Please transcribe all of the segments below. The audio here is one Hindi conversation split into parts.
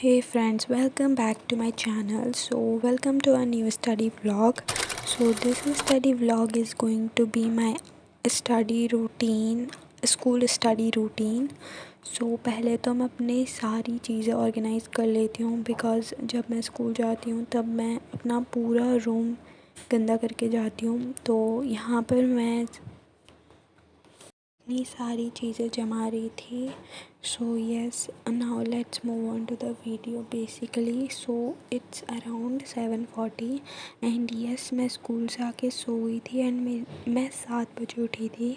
Hey friends, welcome back to my channel. So welcome to a new study vlog. So this study vlog is going to be my study routine, school study routine. So पहले तो मैं अपनी सारी चीज़ें ऑर्गेनाइज़ कर लेती हूँ बिकॉज़ जब मैं स्कूल जाती हूँ तब मैं अपना पूरा रूम गंदा करके जाती हूँ। तो यहाँ पर मैं इतनी सारी चीज़ें जमा रही थी। So yes, now let's move on to the video. Basically so it's around 7:40 and yes, मैं स्कूल से आके सो गई थी एंड मैं 7 बजे उठी थी।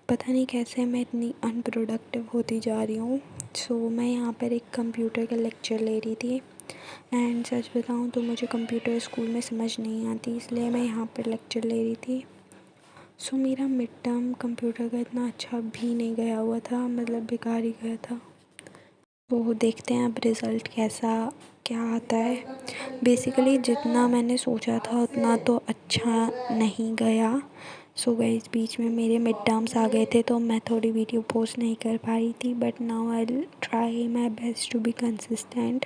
पता नहीं कैसे मैं इतनी अनप्रोडक्टिव होती जा रही हूँ। सो मैं यहाँ पर एक कंप्यूटर का लेक्चर ले रही थी एंड सच बताऊँ तो मुझे कंप्यूटर स्कूल में समझ नहीं आती, इसलिए मैं यहाँ पर लेक्चर ले रही थी। सो मेरा मिड टर्म कंप्यूटर का इतना अच्छा भी नहीं गया हुआ था, मतलब बेकार ही गया था। तो देखते हैं अब रिज़ल्ट क्या आता है। बेसिकली जितना मैंने सोचा था उतना तो अच्छा नहीं गया। सो गाइस, बीच में मेरे मिड टर्म्स आ गए थे तो मैं थोड़ी वीडियो पोस्ट नहीं कर पा रही थी, but now I will try my best to be consistent.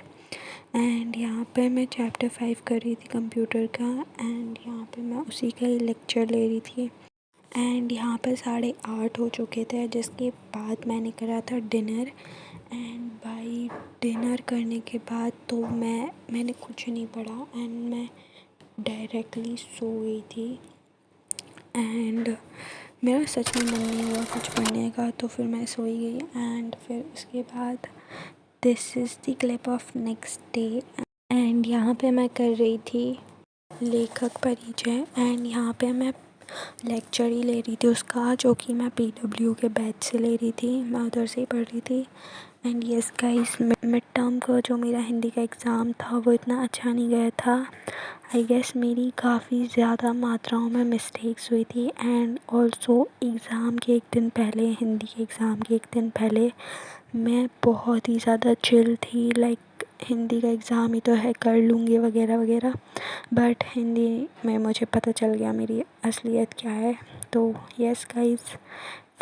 And यहाँ पर मैं चैप्टर 5 कर रही थी कंप्यूटर का एंड यहाँ पर मैं उसी का ही लेक्चर ले रही थी। एंड यहाँ पर 8:30 हो चुके थे, जिसके बाद मैंने करा था डिनर। एंड बाई डिनर करने के बाद तो मैंने कुछ नहीं पढ़ा एंड मैं डायरेक्टली सो गई थी। एंड मेरा सच में मन नहीं हुआ कुछ पढ़ने का, तो फिर मैं सो ही गई। एंड फिर उसके बाद this is the clip of next day. And यहाँ पे मैं कर रही थी लेखक परिचय एंड यहाँ पे मैं लेक्चर ही ले रही थी उसका, जो कि मैं PW के बैच से ले रही थी, मैं उधर से ही पढ़ रही थी। And yes guys, mid term का जो मेरा हिंदी का एग्ज़ाम था वो इतना अच्छा नहीं गया था। आई गेस मेरी काफ़ी ज़्यादा मात्राओं में मिस्टेक्स हुई थी। एंड ऑल्सो एग्ज़ाम के एक दिन पहले, हिंदी के एग्ज़ाम के एक दिन पहले मैं बहुत ही ज़्यादा चिल थी, लाइक हिंदी का एग्ज़ाम ही तो है, कर लूँगी वगैरह वगैरह। बट हिंदी में मुझे पता चल गया मेरी असलियत क्या है। तो यस गाइस,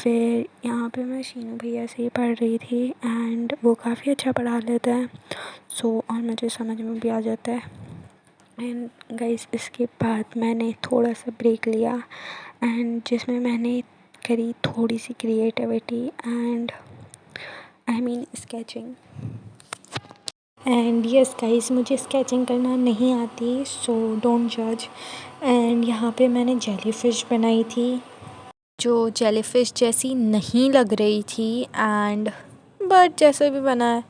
फिर यहाँ पे मैं शीनू भैया से ही पढ़ रही थी एंड वो काफ़ी अच्छा पढ़ा लेते हैं। सो और मुझे समझ में भी आ जाता है। एंड गाइस, इसके बाद मैंने थोड़ा सा ब्रेक लिया एंड जिसमें मैंने करी थोड़ी सी creativity and I mean sketching. And yes guys, मुझे स्केचिंग करना नहीं आती, सो डोंट जज। एंड यहाँ पे मैंने जेलीफ़िश बनाई थी जो जेलीफ़िश जैसी नहीं लग रही थी। एंड बट जैसे भी बना है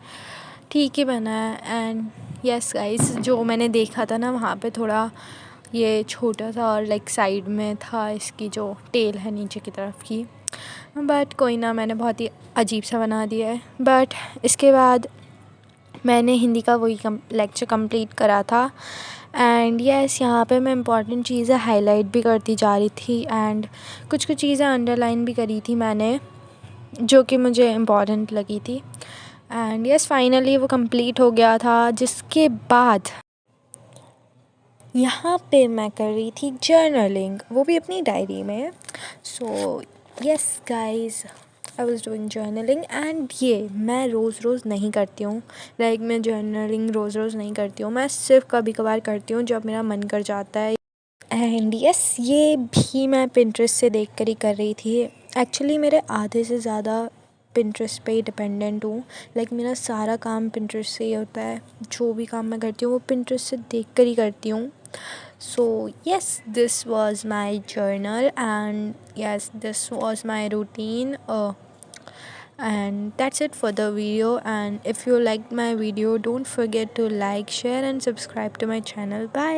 ठीक ही बना है। एंड यस गाइस, जो मैंने देखा था ना वहाँ पे थोड़ा ये छोटा सा और लाइक साइड में था इसकी जो टेल है नीचे की तरफ की, बट कोई ना, मैंने बहुत ही अजीब सा बना दिया है। बट इसके बाद मैंने हिंदी का वही लेक्चर कंप्लीट करा था। एंड यस, यहाँ पे मैं इम्पॉर्टेंट चीज़ें हाईलाइट भी करती जा रही थी एंड कुछ चीज़ें अंडरलाइन भी करी थी मैंने, जो कि मुझे इम्पॉर्टेंट लगी थी। एंड यस, फाइनली वो कंप्लीट हो गया था, जिसके बाद यहाँ पे मैं कर रही थी जर्नलिंग, वो भी अपनी डायरी में। So yes guys, I was doing journaling and ये मैं रोज़ नहीं करती हूँ। लाइक मैं जर्नलिंग रोज़ नहीं करती हूँ, मैं सिर्फ कभी कभार करती हूँ जब मेरा मन कर जाता है। एंड यस, ये भी मैं पिंटरेस्ट से देख कर ही कर रही थी। एक्चुअली मेरे आधे से ज़्यादा पिंटरेस्ट पे ही डिपेंडेंट हूँ। लाइक मेरा सारा काम पिंटरेस्ट से ही होता है, जो भी काम मैं करती हूँ वो पिंटरेस्ट से देख कर ही करती हूँ। So yes, this was my journal and yes, this was my routine. And that's it for the video. And if you liked my video, don't forget to like, share and subscribe to my channel. Bye.